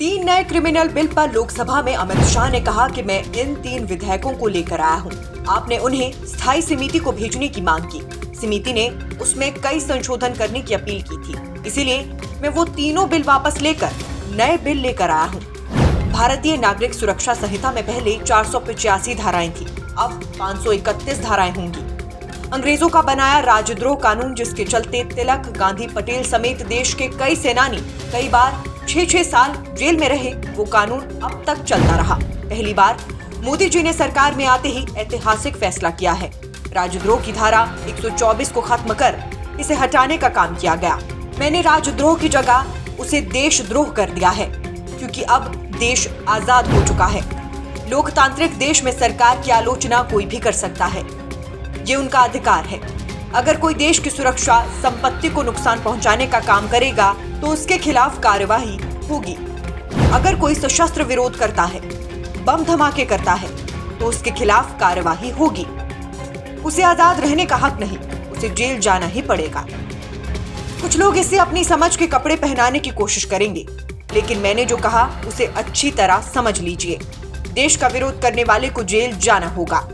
3 नए criminal bill पर लोकसभा में अमित शाह ने कहा कि मैं इन 3 विधेयकों को लेकर आया हूं। आपने उन्हें स्थायी समिति को भेजने की मांग की। समिति ने उसमें कई संशोधन करने की अपील की थी, इसीलिए मैं वो तीनों बिल वापस लेकर नए बिल लेकर आया हूं। भारतीय नागरिक सुरक्षा संहिता में पहले 485 धाराएं थी, अब 531 धाराएं होंगी। अंग्रेजों का बनाया राजद्रोह कानून, जिसके चलते तिलक, गांधी, पटेल समेत देश के कई सेनानी कई बार 6-6 साल जेल में रहे, वो कानून अब तक चलता रहा। पहली बार मोदी जी ने सरकार में आते ही ऐतिहासिक फैसला किया है। राजद्रोह की धारा 124 को खत्म कर इसे हटाने का काम किया गया। मैंने राजद्रोह की जगह उसे देशद्रोह कर दिया है, क्योंकि अब देश आजाद हो चुका है। लोकतांत्रिक देश में सरकार की आलोचना कोई भी कर सकता है, ये उनका अधिकार है। अगर कोई देश की सुरक्षा, संपत्ति को नुकसान पहुंचाने का काम करेगा तो उसके खिलाफ कार्यवाही होगी। अगर कोई सशस्त्र विरोध करता है, बम धमाके करता है, तो उसके खिलाफ कार्यवाही होगी। उसे आजाद रहने का हक नहीं, उसे जेल जाना ही पड़ेगा। कुछ लोग इसे अपनी समझ के कपड़े पहनाने की कोशिश करेंगे, लेकिन मैंने जो कहा उसे अच्छी तरह समझ लीजिए। देश का विरोध करने वाले को जेल जाना होगा।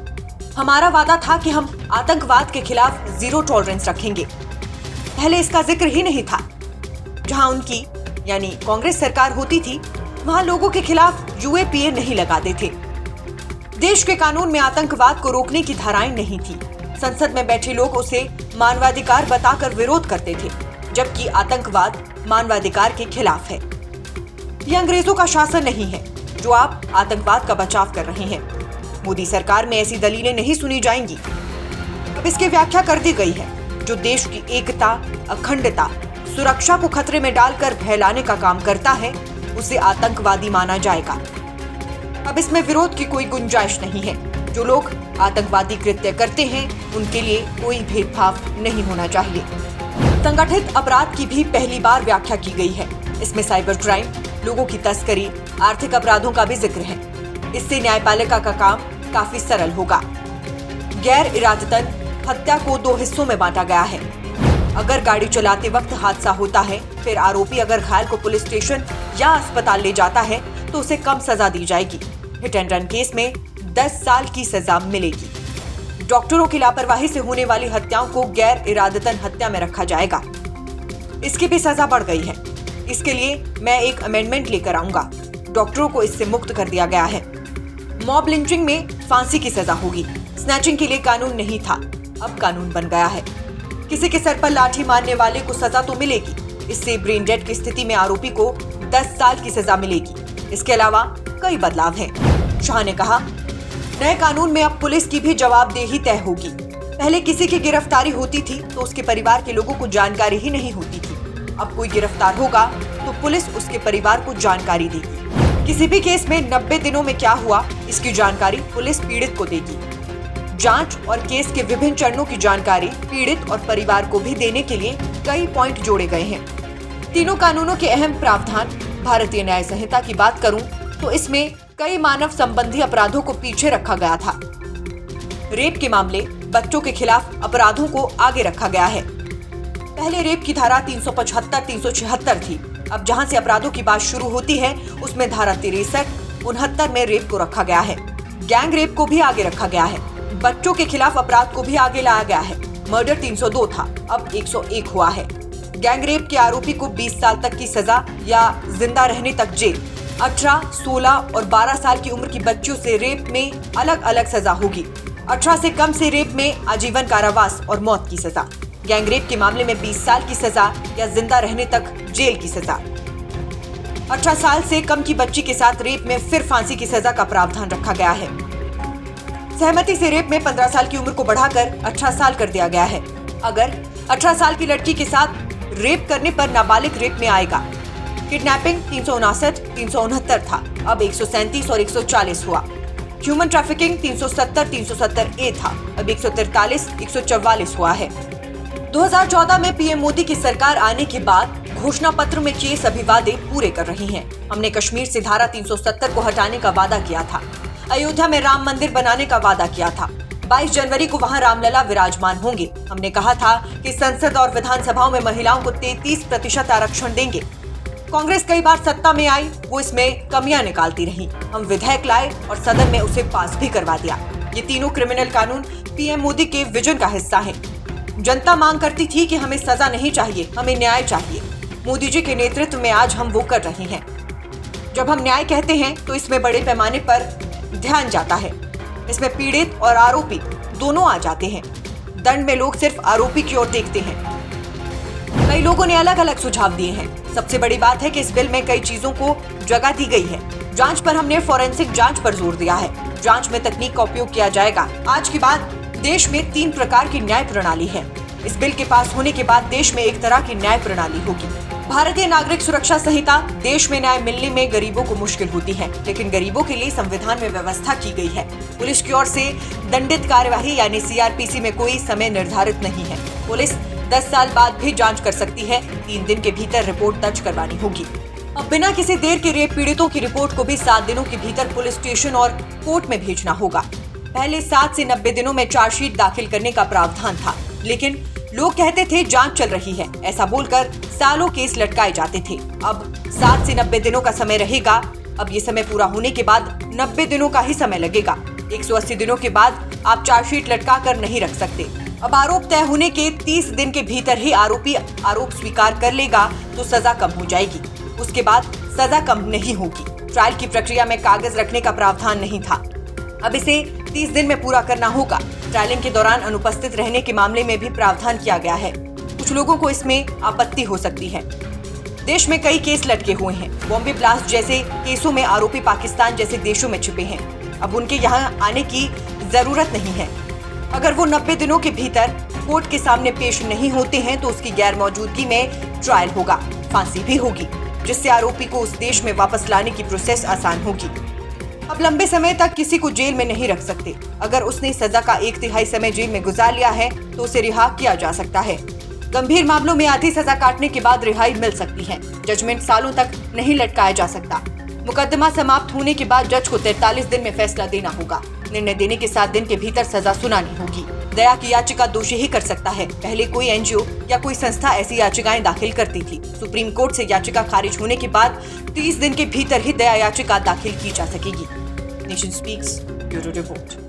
हमारा वादा था कि हम आतंकवाद के खिलाफ जीरो टॉलरेंस रखेंगे। पहले इसका जिक्र ही नहीं था। जहां उनकी यानी कांग्रेस सरकार होती थी, वहां लोगों के खिलाफ यूएपीए नहीं लगाते थे। देश के कानून में आतंकवाद को रोकने की धाराएं नहीं थी। संसद में बैठे लोग उसे मानवाधिकार बताकर विरोध करते थे, जबकि आतंकवाद मानवाधिकार के खिलाफ है। यह अंग्रेजों का शासन नहीं है जो आप आतंकवाद का बचाव कर रहे हैं। मोदी सरकार में ऐसी दलीलें नहीं सुनी जाएंगी। अब इसकी व्याख्या कर दी गई है। जो देश की एकता, अखंडता, सुरक्षा को खतरे में डालकर फैलाने का काम करता है, उसे आतंकवादी माना जाएगा। अब इसमें विरोध की कोई गुंजाइश नहीं है। जो लोग आतंकवादी कृत्य करते हैं, उनके लिए कोई भेदभाव नहीं होना चाहिए। संगठित अपराध की भी पहली बार व्याख्या की गई है। इसमें साइबर क्राइम, लोगों की तस्करी, आर्थिक अपराधों का भी जिक्र है। इससे न्यायपालिका का काम काफी सरल होगा। गैर इरादतन हत्या को 2 हिस्सों में बांटा गया है। अगर गाड़ी चलाते वक्त हादसा होता है, फिर आरोपी अगर घायल को पुलिस स्टेशन या अस्पताल ले जाता है, तो उसे कम सजा दी जाएगी। हिट एंड रन केस में 10 साल की सजा मिलेगी। डॉक्टरों की लापरवाही से होने वाली हत्याओं को गैर इरादतन हत्या में रखा जाएगा। इसकी भी सजा बढ़ गई है। इसके लिए मैं एक अमेंडमेंट लेकर आऊंगा। डॉक्टरों को इससे मुक्त कर दिया गया है। मॉब लिंचिंग में फांसी की सजा होगी। स्नैचिंग के लिए कानून नहीं था, अब कानून बन गया है। किसी के सर पर लाठी मारने वाले को सजा तो मिलेगी। इससे ब्रेन डेड की स्थिति में आरोपी को 10 साल की सजा मिलेगी। इसके अलावा कई बदलाव हैं। शाह ने कहा, नए कानून में अब पुलिस की भी जवाबदेही तय होगी। पहले किसी की गिरफ्तारी होती थी तो उसके परिवार के लोगों को जानकारी ही नहीं होती थी। अब कोई गिरफ्तार होगा तो पुलिस उसके परिवार को जानकारी देगी। किसी भी केस में 90 दिनों में क्या हुआ, इसकी जानकारी पुलिस पीड़ित को देगी। जांच और केस के विभिन्न चरणों की जानकारी पीड़ित और परिवार को भी देने के लिए कई पॉइंट जोड़े गए हैं। तीनों कानूनों के अहम प्रावधान। भारतीय न्याय संहिता की बात करूं तो इसमें कई मानव संबंधी अपराधों को पीछे रखा गया था। रेप के मामले, बच्चों के खिलाफ अपराधों को आगे रखा गया है। पहले रेप की धारा 375, 376 थी। अब जहां से अपराधों की बात शुरू होती है, उसमें धारा 63, 69 में रेप को रखा गया है। गैंग रेप को भी आगे रखा गया है। बच्चों के खिलाफ अपराध को भी आगे लाया गया है। मर्डर 302 था, अब 101 हुआ है। गैंग रेप के आरोपी को 20 साल तक की सजा या जिंदा रहने तक जेल। 18, 16 और 12 साल की उम्र की बच्चियों से रेप में अलग अलग सजा होगी। 18 से कम से रेप में आजीवन कारावास और मौत की सजा। गैंग रेप के मामले में 20 साल की सजा या जिंदा रहने तक जेल की सजा। 18 साल से कम की बच्ची के साथ रेप में फिर फांसी की सजा का प्रावधान रखा गया है। सहमति से रेप में 15 साल की उम्र को बढ़ाकर 18 साल कर दिया गया है। अगर 18 साल की लड़की के साथ रेप करने पर नाबालिग रेप में आएगा। किडनैपिंग 359, 369 था, अब 137 और 140 हुआ। ह्यूमन ट्रैफिकिंग 370, 370A था, अब 143, 144 हुआ है। 2014 में पीएम मोदी की सरकार आने के बाद घोषणा पत्र में किए सभी वादे पूरे कर रही हैं। हमने कश्मीर से धारा 370 को हटाने का वादा किया था। अयोध्या में राम मंदिर बनाने का वादा किया था। 22 जनवरी को वहां रामलला विराजमान होंगे। हमने कहा था कि संसद और विधानसभाओं में महिलाओं को 33% आरक्षण देंगे। कांग्रेस कई बार सत्ता में आई, वो इसमें कमियां निकालती रही। हम विधेयक लाए और सदन में उसे पास भी करवा दिया। ये तीनों क्रिमिनल कानून पीएम मोदी के विजन का हिस्सा हैं। जनता मांग करती थी कि हमें सजा नहीं चाहिए, हमें न्याय चाहिए। मोदी जी के नेतृत्व में आज हम वो कर रहे हैं। जब हम न्याय कहते हैं तो इसमें बड़े पैमाने पर ध्यान जाता है। इसमें पीड़ित और आरोपी दोनों आ जाते हैं। दंड में लोग सिर्फ आरोपी की ओर देखते हैं। कई लोगों ने अलग अलग सुझाव दिए हैं। सबसे बड़ी बात है कि इस बिल में कई चीजों को जगह दी गई है। जांच पर हमने फॉरेंसिक जांच पर जोर दिया है। जांच में तकनीक का उपयोग किया जाएगा। आज के बाद देश में 3 प्रकार की न्याय प्रणाली है। इस बिल के पास होने के बाद देश में एक तरह की न्याय प्रणाली होगी। भारतीय नागरिक सुरक्षा संहिता देश में न्याय मिलने में गरीबों को मुश्किल होती है, लेकिन गरीबों के लिए संविधान में व्यवस्था की गई है। पुलिस की ओर से दंडित कार्यवाही यानी सीआरपीसी में कोई समय निर्धारित नहीं है। पुलिस 10 साल बाद भी जांच कर सकती है। 3 दिन के भीतर रिपोर्ट दर्ज करवानी होगी। अब बिना किसी देर के रेप पीड़ितों की रिपोर्ट को भी 7 दिनों के भीतर पुलिस स्टेशन और कोर्ट में भेजना होगा। पहले 7 से 90 दिनों में चार्जशीट दाखिल करने का प्रावधान था, लेकिन लोग कहते थे जांच चल रही है, ऐसा बोलकर सालों केस लटकाए जाते थे। अब 7 से 90 दिनों का समय रहेगा। अब ये समय पूरा होने के बाद 90 दिनों का ही समय लगेगा। 180 दिनों के बाद आप चार्जशीट लटका कर नहीं रख सकते। अब आरोप तय होने के 30 दिन के भीतर ही आरोपी आरोप स्वीकार कर लेगा तो सजा कम हो जाएगी। उसके बाद सजा कम नहीं होगी। ट्रायल की प्रक्रिया में कागज रखने का प्रावधान नहीं था, अब इसे 30 दिन में पूरा करना होगा। ट्रायलिंग के दौरान अनुपस्थित रहने के मामले में भी प्रावधान किया गया है। कुछ लोगों को इसमें आपत्ति हो सकती है। देश में कई केस लटके हुए हैं। बॉम्बे ब्लास्ट जैसे केसों में आरोपी पाकिस्तान जैसे देशों में छिपे हैं। अब उनके यहाँ आने की जरूरत नहीं है। अगर वो 90 दिनों के भीतर कोर्ट के सामने पेश नहीं होते हैं तो उसकी गैर मौजूदगी में ट्रायल होगा, फांसी भी होगी, जिससे आरोपी को उस देश में वापस लाने की प्रोसेस आसान होगी। अब लंबे समय तक किसी को जेल में नहीं रख सकते। अगर उसने सजा का 1/3 समय जेल में गुजार लिया है तो उसे रिहा किया जा सकता है। गंभीर मामलों में आधी सजा काटने के बाद रिहाई मिल सकती है। जजमेंट सालों तक नहीं लटकाया जा सकता। मुकदमा समाप्त होने के बाद जज को 43 दिन में फैसला देना होगा। निर्णय देने के 7 दिन के भीतर सजा सुनानी होगी। दया की याचिका दोषी ही कर सकता है। पहले कोई एनजीओ या कोई संस्था ऐसी याचिकाएं दाखिल करती थी। सुप्रीम कोर्ट से याचिका खारिज होने के बाद 30 दिन के भीतर ही दया याचिका दाखिल की जा सकेगी। Nation speaks bureau report.